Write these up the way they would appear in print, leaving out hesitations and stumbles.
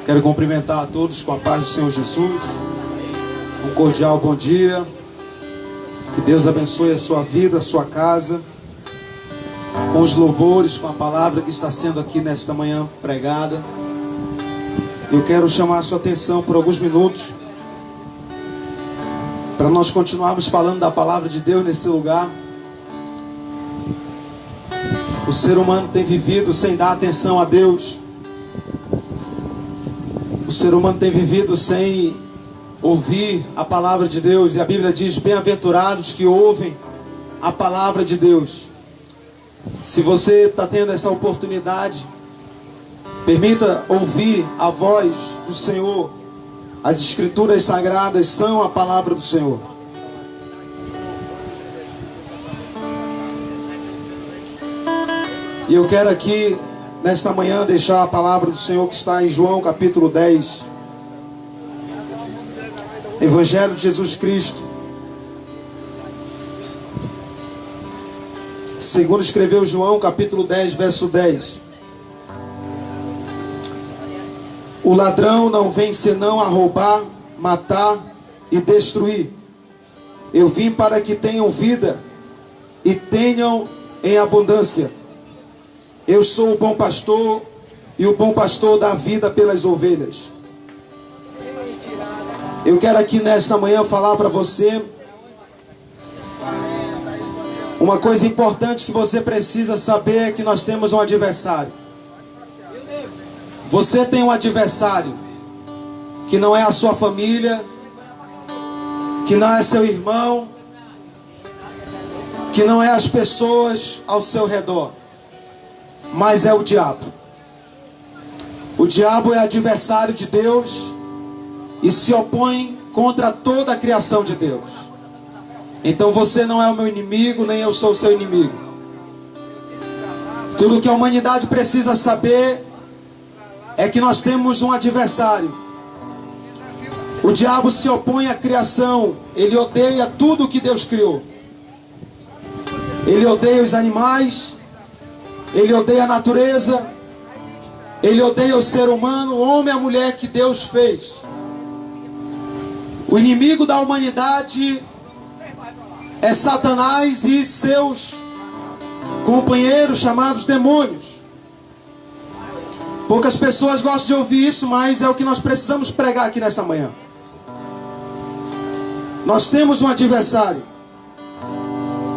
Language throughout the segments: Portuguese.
Quero cumprimentar a todos com a paz do Senhor Jesus. Um cordial bom dia. Que Deus abençoe a sua vida, a sua casa, com os louvores, com a palavra que está sendo aqui nesta manhã pregada. Eu quero chamar a sua atenção por alguns minutos para nós continuarmos falando da palavra de Deus nesse lugar. O ser humano tem vivido sem dar atenção a Deus. O ser humano tem vivido sem ouvir a palavra de Deus. E a Bíblia diz: bem-aventurados que ouvem a palavra de Deus. Se você está tendo essa oportunidade, permita ouvir a voz do Senhor. As Escrituras Sagradas são a palavra do Senhor. E eu quero aqui, nesta manhã, deixar a palavra do Senhor que está em João capítulo 10. Evangelho de Jesus Cristo. Segundo escreveu João capítulo 10, verso 10. O ladrão não vem senão a roubar, matar e destruir. Eu vim para que tenham vida e tenham em abundância. Eu sou o bom pastor, e o bom pastor dá vida pelas ovelhas. Eu quero aqui nesta manhã falar para você uma coisa importante que você precisa saber: é que nós temos um adversário. Você tem um adversário que não é a sua família, que não é seu irmão, que não é as pessoas ao seu redor, mas é o diabo. O diabo é adversário de Deus e se opõe contra toda a criação de Deus. Então você não é o meu inimigo, nem eu sou o seu inimigo. Tudo que a humanidade precisa saber é que nós temos um adversário. O diabo se opõe à criação. Ele odeia tudo que Deus criou. Ele odeia os animais. Ele odeia a natureza. Ele odeia o ser humano, o homem e a mulher que Deus fez. O inimigo da humanidade é Satanás e seus companheiros chamados demônios. Poucas pessoas gostam de ouvir isso, mas é o que nós precisamos pregar aqui nessa manhã. Nós temos um adversário.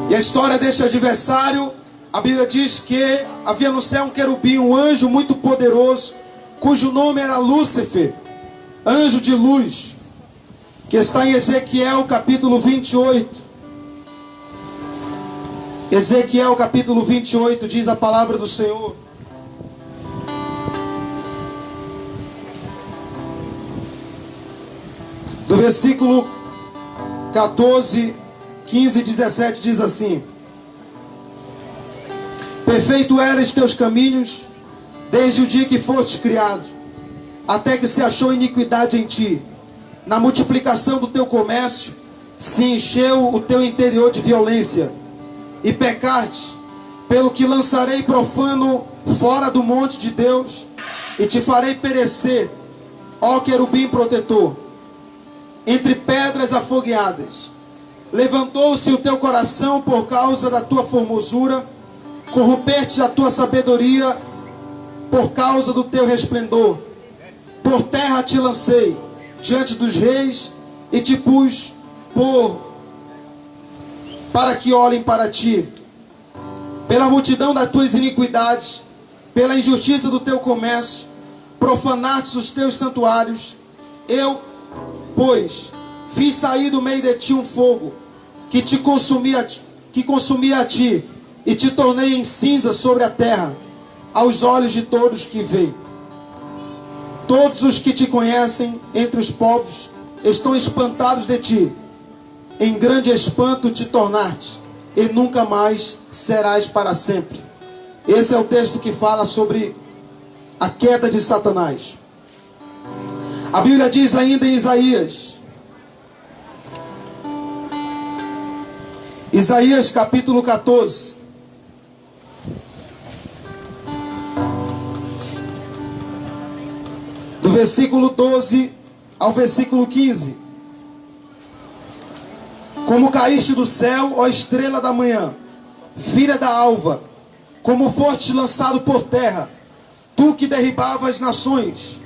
E a história deste adversário, a Bíblia diz que havia no céu um querubim, um anjo muito poderoso, cujo nome era Lúcifer, anjo de luz, que está em Ezequiel capítulo 28. Ezequiel capítulo 28 diz a palavra do Senhor. Do versículo 14, 15 e 17 diz assim: perfeito eras teus caminhos, desde o dia que fostes criado, até que se achou iniquidade em ti. Na multiplicação do teu comércio, se encheu o teu interior de violência, e pecaste, pelo que lançarei profano fora do monte de Deus, e te farei perecer, ó querubim protetor, entre pedras afogueadas. Levantou-se o teu coração por causa da tua formosura, corrompeste a tua sabedoria por causa do teu resplendor. Por terra te lancei diante dos reis e te pus para que olhem para ti. Pela multidão das tuas iniquidades, pela injustiça do teu comércio, profanaste os teus santuários. Eu, pois, fiz sair do meio de ti um fogo que consumia a ti, e te tornei em cinza sobre a terra, aos olhos de todos que veem. Todos os que te conhecem entre os povos estão espantados de ti. Em grande espanto te tornaste, e nunca mais serás para sempre. Esse é o texto que fala sobre a queda de Satanás. A Bíblia diz ainda em Isaías capítulo 14, versículo 12 ao versículo 15. Como caíste do céu, ó estrela da manhã, filha da alva, como fostes lançado por terra, tu que derribavas nações,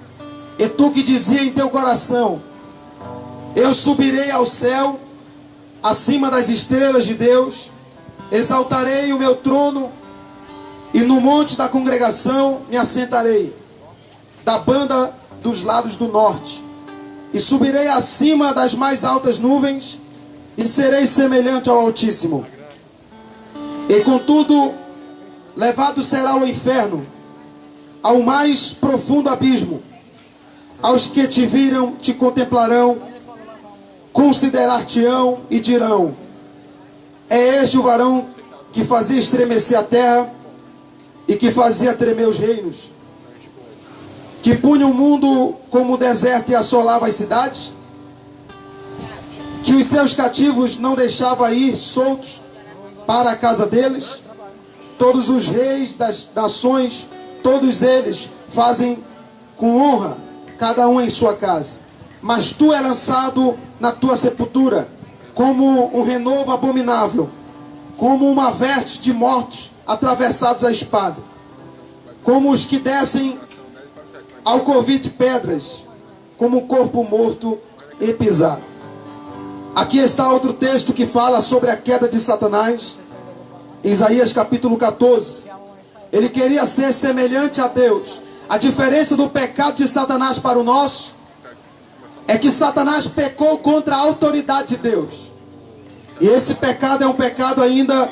e tu que dizia em teu coração: eu subirei ao céu, acima das estrelas de Deus, exaltarei o meu trono, e no monte da congregação me assentarei, da banda dos lados do norte, e subirei acima das mais altas nuvens, e serei semelhante ao Altíssimo. E contudo, levado será ao inferno, ao mais profundo abismo. Aos que te viram te contemplarão, considerar-te-ão e dirão: é este o varão que fazia estremecer a terra e que fazia tremer os reinos, que punha o mundo como deserto e assolava as cidades, que os seus cativos não deixava ir soltos para a casa deles. Todos os reis das nações, todos eles fazem com honra, cada um em sua casa. Mas tu é lançado na tua sepultura, como um renovo abominável, como uma veste de mortos atravessados à espada, como os que descem ao covil de pedras, como um corpo morto e pisado. Aqui está outro texto que fala sobre a queda de Satanás. Isaías capítulo 14. Ele queria ser semelhante a Deus. A diferença do pecado de Satanás para o nosso é que Satanás pecou contra a autoridade de Deus. E esse pecado é um pecado ainda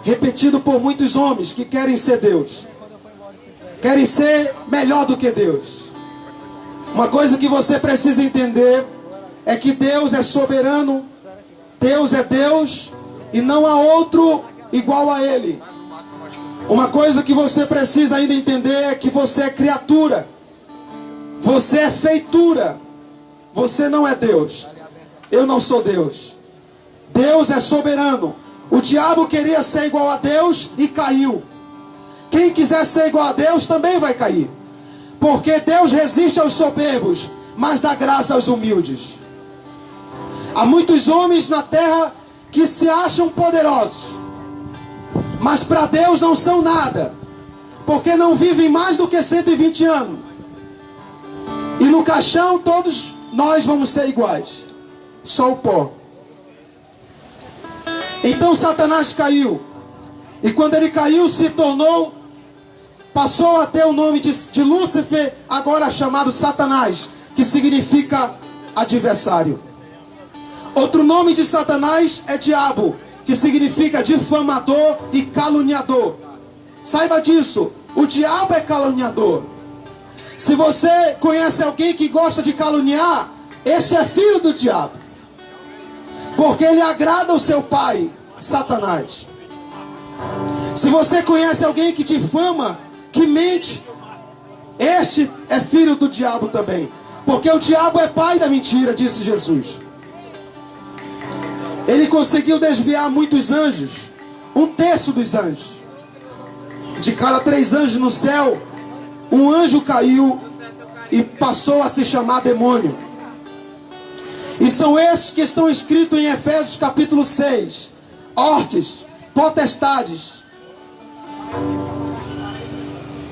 repetido por muitos homens que querem ser Deus, querem ser melhor do que Deus. Uma coisa que você precisa entender é que Deus é soberano, Deus é Deus e não há outro igual a Ele. Uma coisa que você precisa ainda entender é que você é criatura, você é feitura, você não é Deus. Eu não sou Deus. Deus é soberano. O diabo queria ser igual a Deus e caiu. Quem quiser ser igual a Deus também vai cair, porque Deus resiste aos soberbos, mas dá graça aos humildes. Há muitos homens na terra que se acham poderosos, mas para Deus não são nada, porque não vivem mais do que 120 anos. E no caixão todos nós vamos ser iguais, só o pó. Então Satanás caiu, e quando ele caiu passou a ter o nome de Lúcifer, agora chamado Satanás, que significa adversário. Outro nome de Satanás é diabo, que significa difamador e caluniador. Saiba disso, o diabo é caluniador. Se você conhece alguém que gosta de caluniar, esse é filho do diabo, porque ele agrada o seu pai, Satanás. Se você conhece alguém que difama, que mente, este é filho do diabo também, porque o diabo é pai da mentira, disse Jesus. Ele conseguiu desviar muitos anjos, 1/3 dos anjos. De cada 3 anjos no céu, um anjo caiu e passou a se chamar demônio. E são esses que estão escritos em Efésios capítulo 6. Hortes, potestades,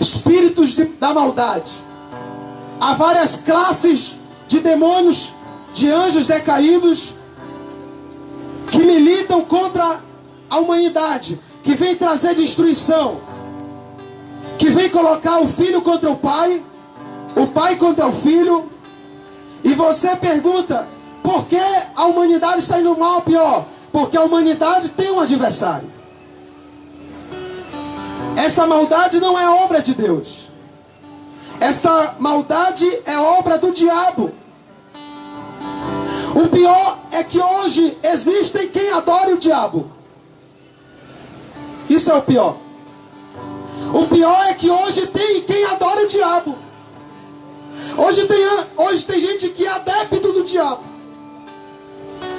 espíritos da maldade. Há várias classes de demônios, de anjos decaídos, que militam contra a humanidade, que vem trazer destruição, que vem colocar o filho contra o pai contra o filho. E você pergunta: por que a humanidade está indo mal ou pior? Porque a humanidade tem um adversário. Essa maldade não é obra de Deus. Esta maldade é obra do diabo. O pior é que hoje existem quem adore o diabo. Isso é o pior. O pior é que hoje tem quem adora o diabo. Hoje tem gente que é adepto do diabo.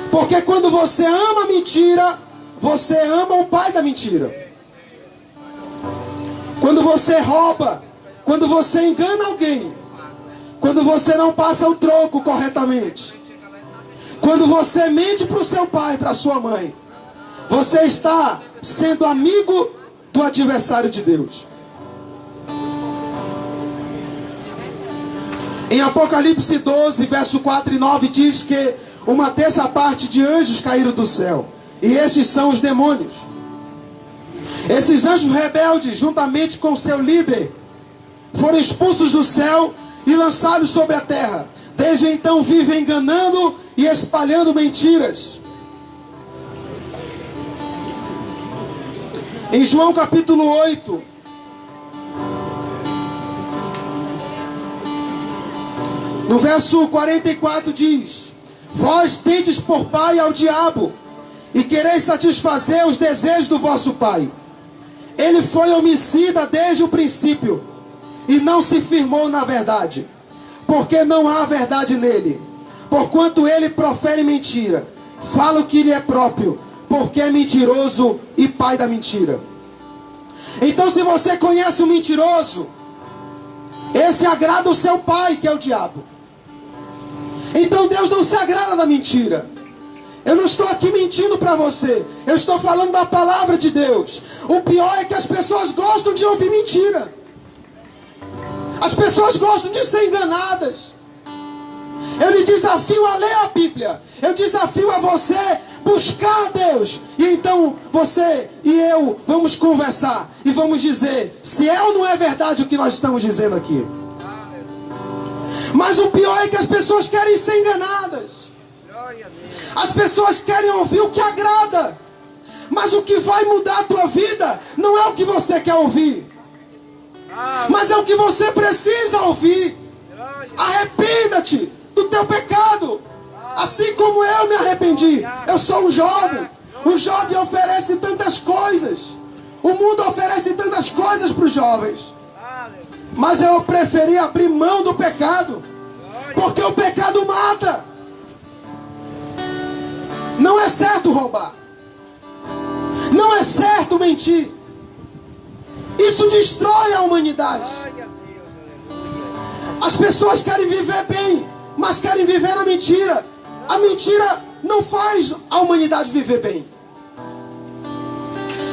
Porque quando você ama a mentira, você ama o pai da mentira. Quando você rouba, quando você engana alguém, Quando você não passa o troco corretamente, quando você mente para o seu pai, para a sua mãe, você está sendo amigo do adversário de Deus. Em Apocalipse 12, verso 4 e 9, diz que uma terça parte de anjos caíram do céu. E estes são os demônios. Esses anjos rebeldes, juntamente com seu líder, foram expulsos do céu e lançados sobre a terra. Desde então vivem enganando e espalhando mentiras. Em João capítulo 8, no verso 44 diz: vós tendes por pai ao diabo, e quereis satisfazer os desejos do vosso pai. Ele foi homicida desde o princípio, e não se firmou na verdade, porque não há verdade nele. Porquanto ele profere mentira, fala o que lhe é próprio, porque é mentiroso e pai da mentira. Então, se você conhece o mentiroso, esse agrada o seu pai, que é o diabo. Então Deus não se agrada da mentira. Eu não estou aqui mentindo para você, eu estou falando da palavra de Deus. O pior é que as pessoas gostam de ouvir mentira. As pessoas gostam de ser enganadas. Eu lhe desafio a ler a Bíblia. Eu desafio a você buscar Deus. E então você e eu vamos conversar e vamos dizer se é ou não é verdade o que nós estamos dizendo aqui. Mas o pior é que as pessoas querem ser enganadas. As pessoas querem ouvir o que agrada. Mas o que vai mudar a tua vida não é o que você quer ouvir, mas é o que você precisa ouvir. Arrependa-te do teu pecado, assim como eu me arrependi. Eu sou um jovem. O jovem oferece tantas coisas. O mundo oferece tantas coisas para os jovens. Mas eu preferi abrir mão do pecado, porque o pecado mata. Não é certo roubar. Não é certo mentir. Isso destrói a humanidade. As pessoas querem viver bem, mas querem viver na mentira. A mentira não faz a humanidade viver bem.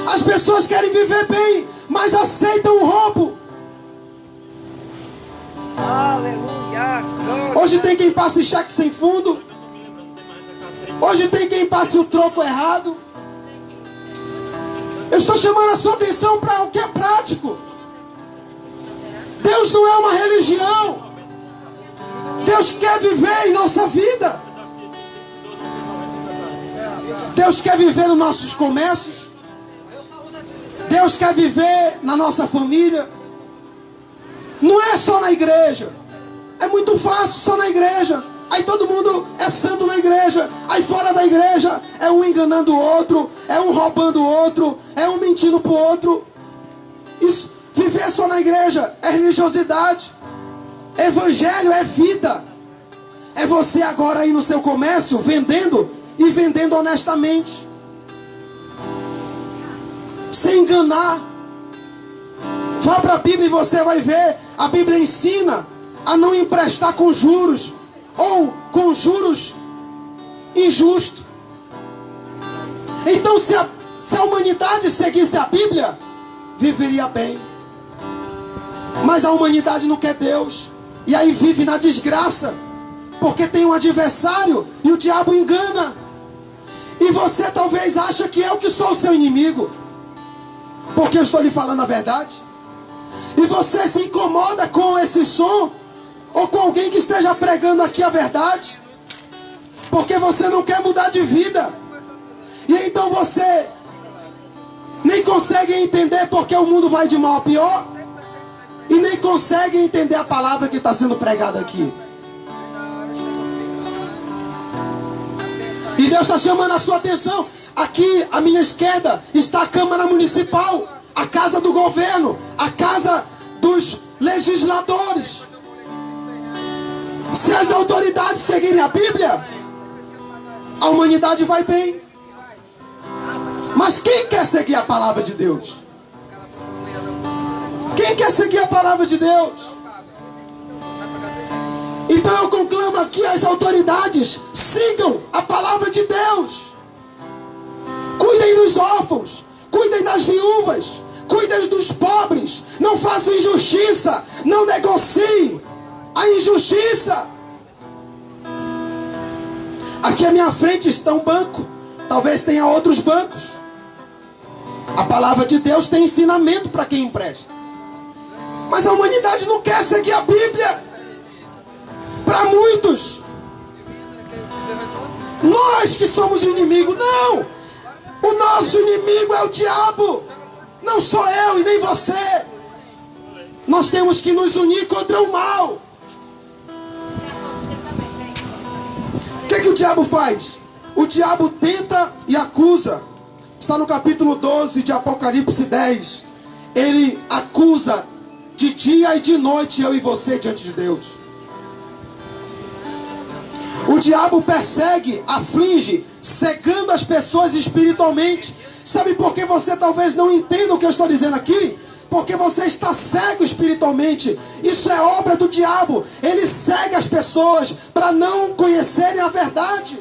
As pessoas querem viver bem, mas aceitam o roubo. Hoje tem quem passe cheque sem fundo. Hoje tem quem passe o troco errado. Eu estou chamando a sua atenção para o que é prático. Deus não é uma religião. Deus quer viver em nossa vida. Deus quer viver nos nossos comércios. Deus quer viver na nossa família. Não é só na igreja. É muito fácil só na igreja. Aí todo mundo é santo na igreja. Aí fora da igreja é um enganando o outro, é um roubando o outro, é um mentindo pro outro. Isso, viver só na igreja é religiosidade. Evangelho é vida. É você agora aí no seu comércio vendendo e vendendo honestamente, sem enganar. Vá para a Bíblia e você vai ver. A Bíblia ensina a não emprestar com juros, ou com juros injustos. Então se a humanidade seguisse a Bíblia, viveria bem. Mas a humanidade não quer Deus, e aí vive na desgraça, porque tem um adversário e o diabo engana. E você talvez acha que eu que sou o seu inimigo, porque eu estou lhe falando a verdade. E você se incomoda com esse som, ou com alguém que esteja pregando aqui a verdade, porque você não quer mudar de vida. E então você nem consegue entender porque o mundo vai de mal a pior, e nem consegue entender a palavra que está sendo pregada aqui. E Deus está chamando a sua atenção. Aqui à minha esquerda está a Câmara Municipal, a casa do governo, a casa dos legisladores. Se as autoridades seguirem a Bíblia, a humanidade vai bem. Mas quem quer seguir a palavra de Deus? Quem quer seguir a palavra de Deus? Então eu conclamo aqui as autoridades: sigam a palavra de Deus. Cuidem dos órfãos, cuidem das viúvas, cuidem dos pobres. Não façam injustiça, não negociem a injustiça. Aqui à minha frente está um banco, talvez tenha outros bancos. A palavra de Deus tem ensinamento para quem empresta, mas a humanidade não quer seguir a Bíblia. Para muitos, nós que somos o inimigo, não, o nosso inimigo é o diabo, não sou eu e nem você. Nós temos que nos unir contra o mal. O que o diabo faz? O diabo tenta e acusa. Está no capítulo 12 de Apocalipse 10. Ele acusa de dia e de noite eu e você diante de Deus. O diabo persegue, aflige, cegando as pessoas espiritualmente. Sabe por que você talvez não entenda o que eu estou dizendo aqui? Porque você está cego espiritualmente. Isso é obra do diabo. Ele cega as pessoas para não conhecerem a verdade.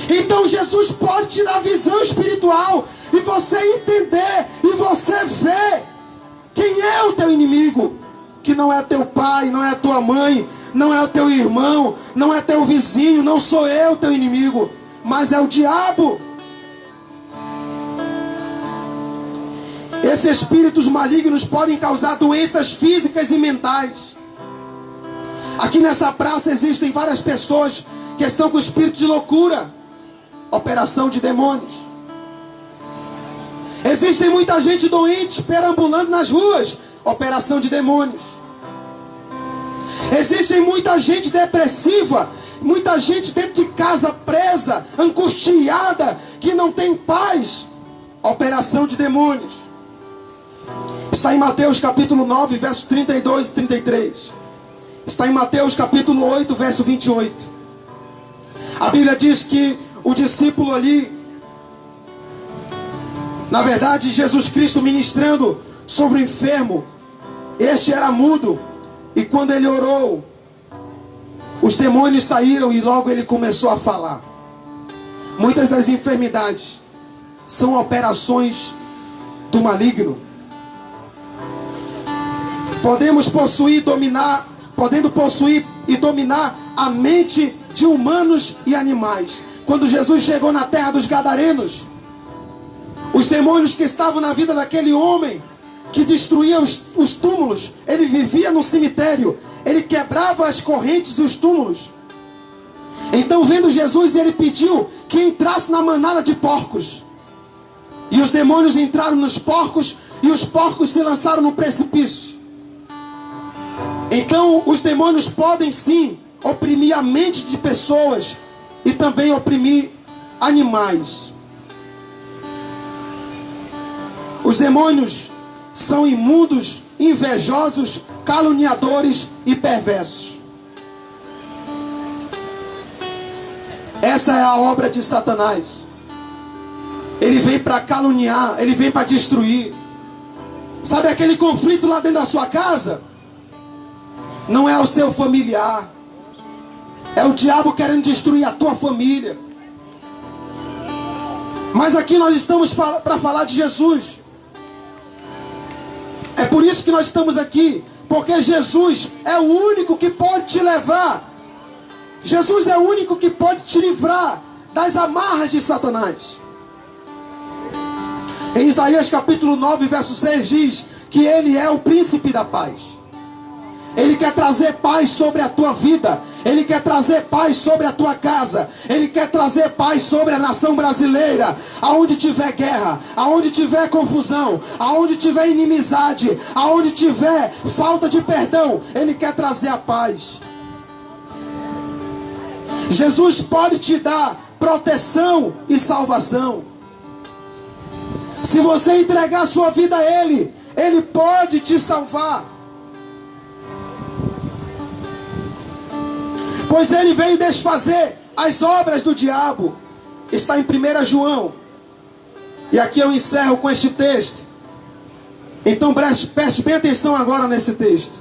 Então Jesus pode te dar visão espiritual e você entender e você ver quem é o teu inimigo. Que não é teu pai, não é tua mãe, não é o teu irmão, não é teu vizinho, não sou eu teu inimigo, mas é o diabo. Esses espíritos malignos podem causar doenças físicas e mentais. Aqui nessa praça existem várias pessoas que estão com espírito de loucura, operação de demônios. Existem muita gente doente perambulando nas ruas, operação de demônios. Existe muita gente depressiva, muita gente dentro de casa presa, angustiada, que não tem paz, operação de demônios. Está em Mateus capítulo 9, verso 32 e 33. Está em Mateus capítulo 8, verso 28. A Bíblia diz que o discípulo ali, na verdade Jesus Cristo ministrando sobre o enfermo, este era mudo, e quando ele orou, os demônios saíram e logo ele começou a falar. Muitas das enfermidades são operações do maligno. Podendo possuir e dominar a mente de humanos e animais. Quando Jesus chegou na terra dos Gadarenos, os demônios que estavam na vida daquele homem que destruía os túmulos, ele vivia no cemitério, ele quebrava as correntes e os túmulos. Então, vendo Jesus, ele pediu que entrasse na manada de porcos, e os demônios entraram nos porcos, e os porcos se lançaram no precipício. Então os demônios podem sim oprimir a mente de pessoas e também oprimir animais. Os demônios são imundos, invejosos, caluniadores e perversos. Essa é a obra de Satanás. Ele vem para caluniar, ele vem para destruir. Sabe aquele conflito lá dentro da sua casa? Não é o seu familiar, é o diabo querendo destruir a tua família. Mas aqui nós estamos para falar de Jesus. É por isso que nós estamos aqui, porque Jesus é o único que pode te levar. Jesus é o único que pode te livrar das amarras de Satanás. Em Isaías capítulo 9, verso 6 diz que ele é o príncipe da paz. Ele quer trazer paz sobre a tua vida. Ele quer trazer paz sobre a tua casa. Ele quer trazer paz sobre a nação brasileira. Aonde tiver guerra, aonde tiver confusão, aonde tiver inimizade, aonde tiver falta de perdão, Ele quer trazer a paz. Jesus pode te dar proteção e salvação. Se você entregar a sua vida a Ele, Ele pode te salvar. Pois Ele veio desfazer as obras do diabo. Está em 1 João. E aqui eu encerro com este texto. Então preste bem atenção agora nesse texto.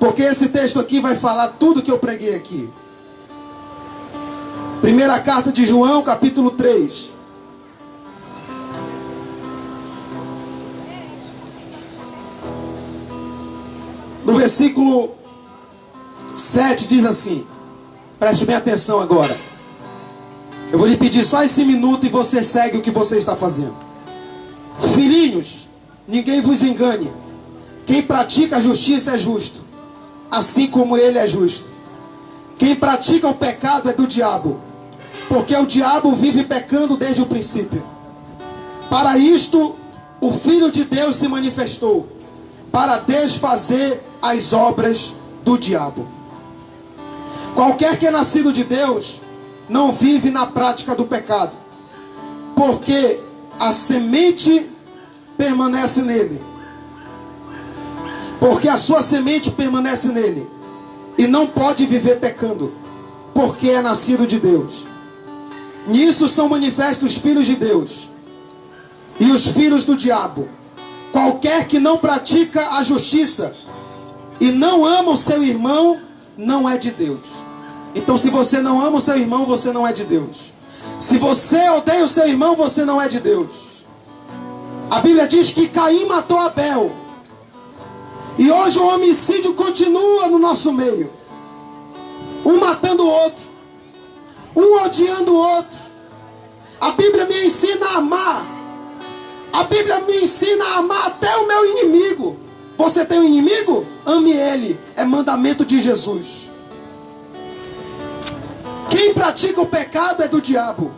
Porque esse texto aqui vai falar tudo que eu preguei aqui. Primeira carta de João, capítulo 3. No versículo 7 diz assim. Preste bem atenção agora. Eu vou lhe pedir só esse minuto e você segue o que você está fazendo. Filhinhos, ninguém vos engane. Quem pratica a justiça é justo, assim como ele é justo. Quem pratica o pecado é do diabo, porque o diabo vive pecando desde o princípio. Para isto, o Filho de Deus se manifestou, para desfazer as obras do diabo. Qualquer que é nascido de Deus não vive na prática do pecado, porque a semente permanece nele. Porque a sua semente permanece nele, e não pode viver pecando, porque é nascido de Deus. Nisso são manifestos os filhos de Deus e os filhos do diabo. Qualquer que não pratica a justiça e não ama o seu irmão, não é de Deus. Então, se você não ama o seu irmão, você não é de Deus. Se você odeia o seu irmão, você não é de Deus. A Bíblia diz que Caim matou Abel. E hoje o homicídio continua no nosso meio. Um matando o outro, um odiando o outro. A Bíblia me ensina a amar. A Bíblia me ensina a amar até o meu inimigo. Você tem um inimigo? Ame ele. É mandamento de Jesus. Quem pratica o pecado é do diabo,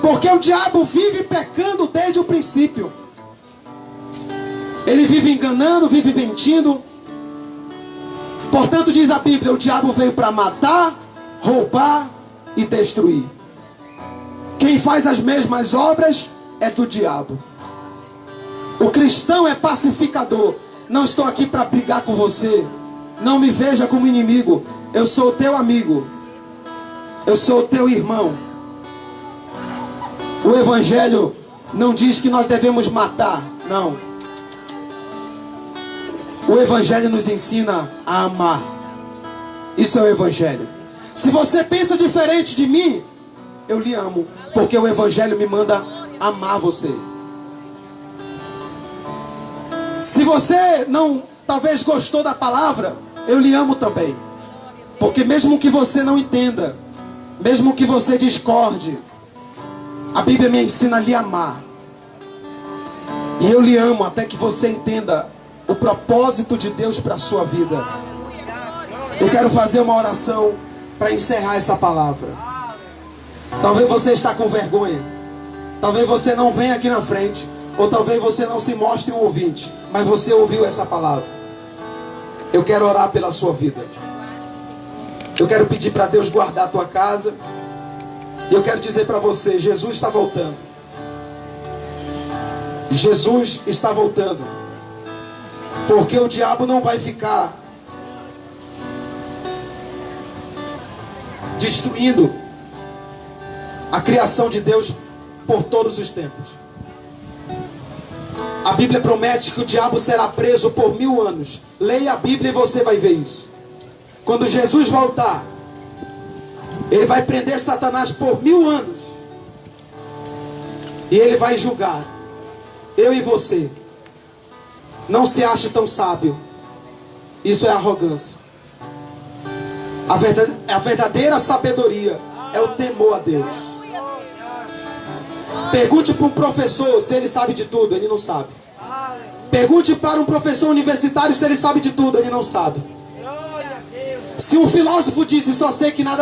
porque o diabo vive pecando desde o princípio. Ele vive enganando, vive mentindo. Portanto, diz a Bíblia, o diabo veio para matar, roubar e destruir. Quem faz as mesmas obras é do diabo. O cristão é pacificador. Não estou aqui para brigar com você. Não me veja como inimigo. Eu sou o teu amigo. Eu sou o teu irmão. O Evangelho não diz que nós devemos matar. Não. O Evangelho nos ensina a amar. Isso é o Evangelho. Se você pensa diferente de mim, eu lhe amo, porque o Evangelho me manda amar você. Se você não, talvez gostou da palavra, eu lhe amo também. Porque mesmo que você não entenda, mesmo que você discorde, a Bíblia me ensina a lhe amar. E eu lhe amo até que você entenda o propósito de Deus para a sua vida. Eu quero fazer uma oração para encerrar essa palavra. Talvez você está com vergonha. Talvez você não venha aqui na frente. Ou talvez você não se mostre um ouvinte. Mas você ouviu essa palavra. Eu quero orar pela sua vida. Eu quero pedir para Deus guardar a tua casa. E eu quero dizer para você, Jesus está voltando. Jesus está voltando. Porque o diabo não vai ficar destruindo a criação de Deus por todos os tempos. A Bíblia promete que o diabo será preso por 1000 anos. Leia a Bíblia e você vai ver isso. Quando Jesus voltar, ele vai prender Satanás por 1000 anos. E ele vai julgar eu e você. Não se ache tão sábio. Isso é arrogância. A verdadeira sabedoria é o temor a Deus. Pergunte para um professor se ele sabe de tudo. Ele não sabe. Pergunte para um professor universitário se ele sabe de tudo. Ele não sabe. Se um filósofo disse só sei que nada